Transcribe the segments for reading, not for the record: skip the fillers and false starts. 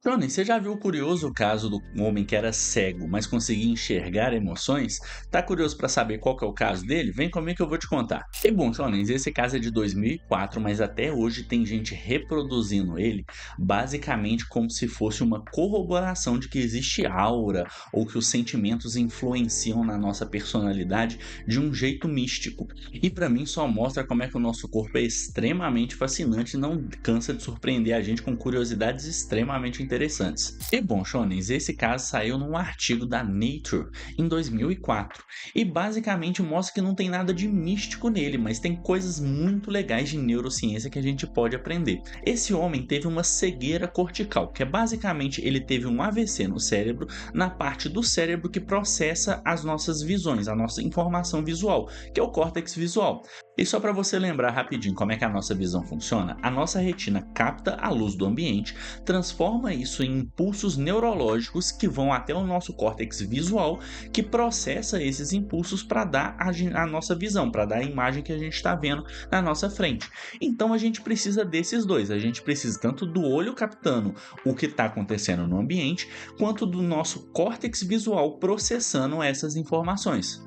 Tony, você já viu o curioso caso do homem que era cego, mas conseguia enxergar emoções? Tá curioso para saber qual que é o caso dele? Vem comigo que eu vou te contar. E bom, Tony, esse caso é de 2004, mas até hoje tem gente reproduzindo ele, basicamente como se fosse uma corroboração de que existe aura ou que os sentimentos influenciam na nossa personalidade de um jeito místico. E para mim só mostra como é que o nosso corpo é extremamente fascinante e não cansa de surpreender a gente com curiosidades extremamente interessantes. E bom, Shonens, esse caso saiu num artigo da Nature em 2004 e basicamente mostra que não tem nada de místico nele, mas tem coisas muito legais de neurociência que a gente pode aprender. Esse homem teve uma cegueira cortical, que é basicamente ele teve um AVC no cérebro, na parte do cérebro que processa as nossas visões, a nossa informação visual, que é o córtex visual. E só para você lembrar rapidinho como é que a nossa visão funciona, a nossa retina capta a luz do ambiente, transforma isso em impulsos neurológicos que vão até o nosso córtex visual, que processa esses impulsos para dar a nossa visão, para dar a imagem que a gente está vendo na nossa frente. Então a gente precisa desses dois, a gente precisa tanto do olho captando o que está acontecendo no ambiente, quanto do nosso córtex visual processando essas informações.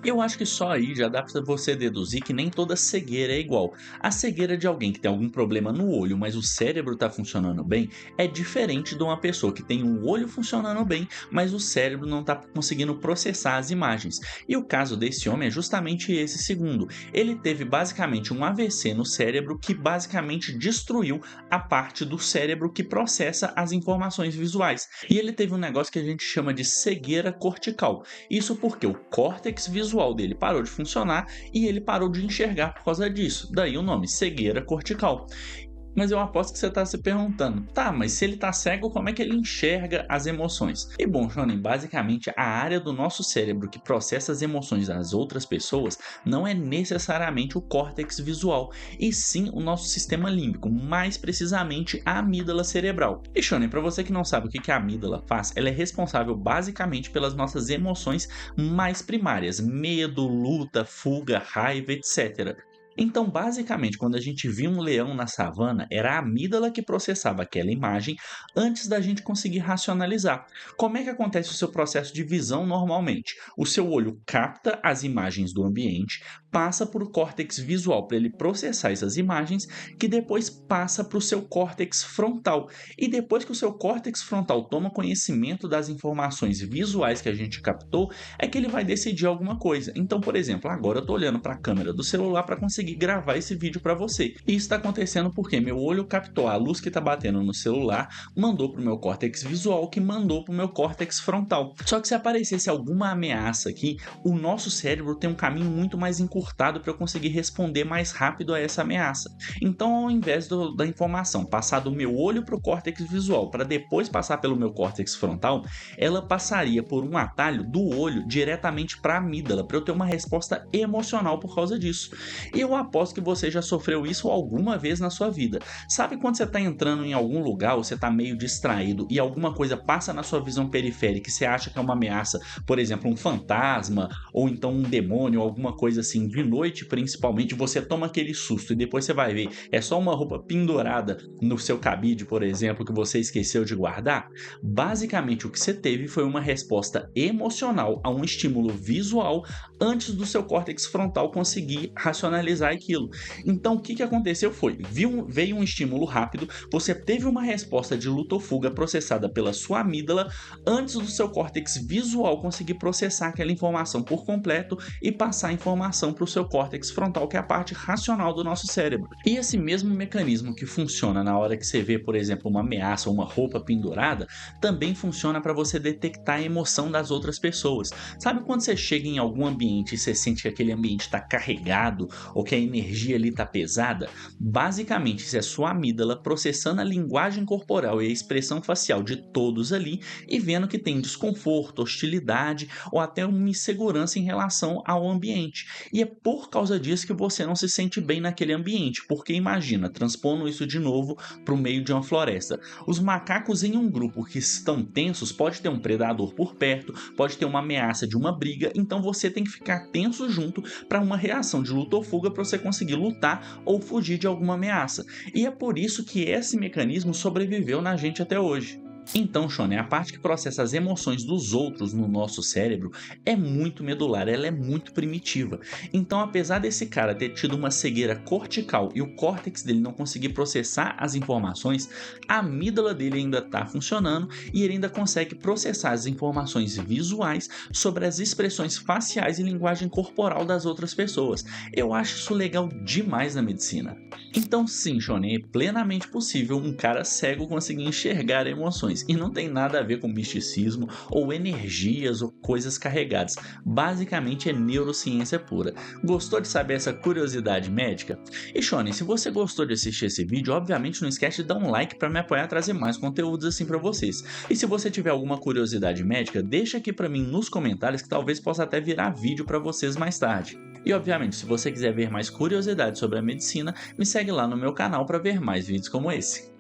Eu acho que só aí já dá para você deduzir que nem toda cegueira é igual. A cegueira de alguém que tem algum problema no olho, mas o cérebro está funcionando bem, é diferente de uma pessoa que tem um olho funcionando bem, mas o cérebro não está conseguindo processar as imagens. E o caso desse homem é justamente esse segundo. Ele teve basicamente um AVC no cérebro que basicamente destruiu a parte do cérebro que processa as informações visuais. E ele teve um negócio que a gente chama de cegueira cortical. Isso porque o córtex visual dele parou de funcionar e ele parou de enxergar por causa disso. Daí o nome, cegueira cortical. Mas eu aposto que você está se perguntando, tá, mas se ele está cego, como é que ele enxerga as emoções? E bom, Shonen, basicamente a área do nosso cérebro que processa as emoções das outras pessoas não é necessariamente o córtex visual, e sim o nosso sistema límbico, mais precisamente a amígdala cerebral. E Shonen, para você que não sabe o que a amígdala faz, ela é responsável basicamente pelas nossas emoções mais primárias, medo, luta, fuga, raiva, etc. Então, basicamente, quando a gente via um leão na savana, era a amígdala que processava aquela imagem antes da gente conseguir racionalizar. Como é que acontece o seu processo de visão normalmente? O seu olho capta as imagens do ambiente, passa por o córtex visual para ele processar essas imagens, que depois passa para o seu córtex frontal. E depois que o seu córtex frontal toma conhecimento das informações visuais que a gente captou, é que ele vai decidir alguma coisa. Então, por exemplo, agora eu estou olhando para a câmera do celular para conseguir gravar esse vídeo para você. E isso está acontecendo porque meu olho captou a luz que está batendo no celular, mandou para o meu córtex visual, que mandou para o meu córtex frontal. Só que se aparecesse alguma ameaça aqui, o nosso cérebro tem um caminho muito mais encurtado para eu conseguir responder mais rápido a essa ameaça. Então, ao invés da informação passar do meu olho para o córtex visual, para depois passar pelo meu córtex frontal, ela passaria por um atalho do olho diretamente para a amígdala, para eu ter uma resposta emocional por causa disso. E eu aposto que você já sofreu isso alguma vez na sua vida. Sabe quando você está entrando em algum lugar, ou você está meio distraído e alguma coisa passa na sua visão periférica e você acha que é uma ameaça, por exemplo, um fantasma, ou então um demônio, alguma coisa assim, de noite principalmente, você toma aquele susto e depois você vai ver, é só uma roupa pendurada no seu cabide, por exemplo, que você esqueceu de guardar? Basicamente o que você teve foi uma resposta emocional a um estímulo visual antes do seu córtex frontal conseguir racionalizar aquilo. Então o que aconteceu foi, veio um estímulo rápido, você teve uma resposta de luta ou fuga processada pela sua amígdala antes do seu córtex visual conseguir processar aquela informação por completo e passar a informação para o seu córtex frontal, que é a parte racional do nosso cérebro. E esse mesmo mecanismo que funciona na hora que você vê, por exemplo, uma ameaça ou uma roupa pendurada, também funciona para você detectar a emoção das outras pessoas. Sabe quando você chega em algum ambiente e você sente que aquele ambiente está carregado ou que a energia ali está pesada? Basicamente, isso é sua amígdala processando a linguagem corporal e a expressão facial de todos ali e vendo que tem desconforto, hostilidade ou até uma insegurança em relação ao ambiente. E é por causa disso que você não se sente bem naquele ambiente, porque imagina, transpondo isso de novo para o meio de uma floresta. Os macacos em um grupo que estão tensos, pode ter um predador por perto, pode ter uma ameaça de uma briga, então você tem que ficar tenso junto para uma reação de luta ou fuga para você conseguir lutar ou fugir de alguma ameaça. E é por isso que esse mecanismo sobreviveu na gente até hoje. Então, Shone, a parte que processa as emoções dos outros no nosso cérebro é muito medular, ela é muito primitiva. Então, apesar desse cara ter tido uma cegueira cortical e o córtex dele não conseguir processar as informações, a amígdala dele ainda está funcionando e ele ainda consegue processar as informações visuais sobre as expressões faciais e linguagem corporal das outras pessoas. Eu acho isso legal demais na medicina. Então, sim, Shone, é plenamente possível um cara cego conseguir enxergar emoções e não tem nada a ver com misticismo ou energias ou coisas carregadas. Basicamente é neurociência pura. Gostou de saber essa curiosidade médica? E Shone, se você gostou de assistir esse vídeo, obviamente não esquece de dar um like para me apoiar a trazer mais conteúdos assim para vocês. E se você tiver alguma curiosidade médica, deixa aqui para mim nos comentários que talvez possa até virar vídeo para vocês mais tarde. E obviamente, se você quiser ver mais curiosidades sobre a medicina, me segue lá no meu canal para ver mais vídeos como esse.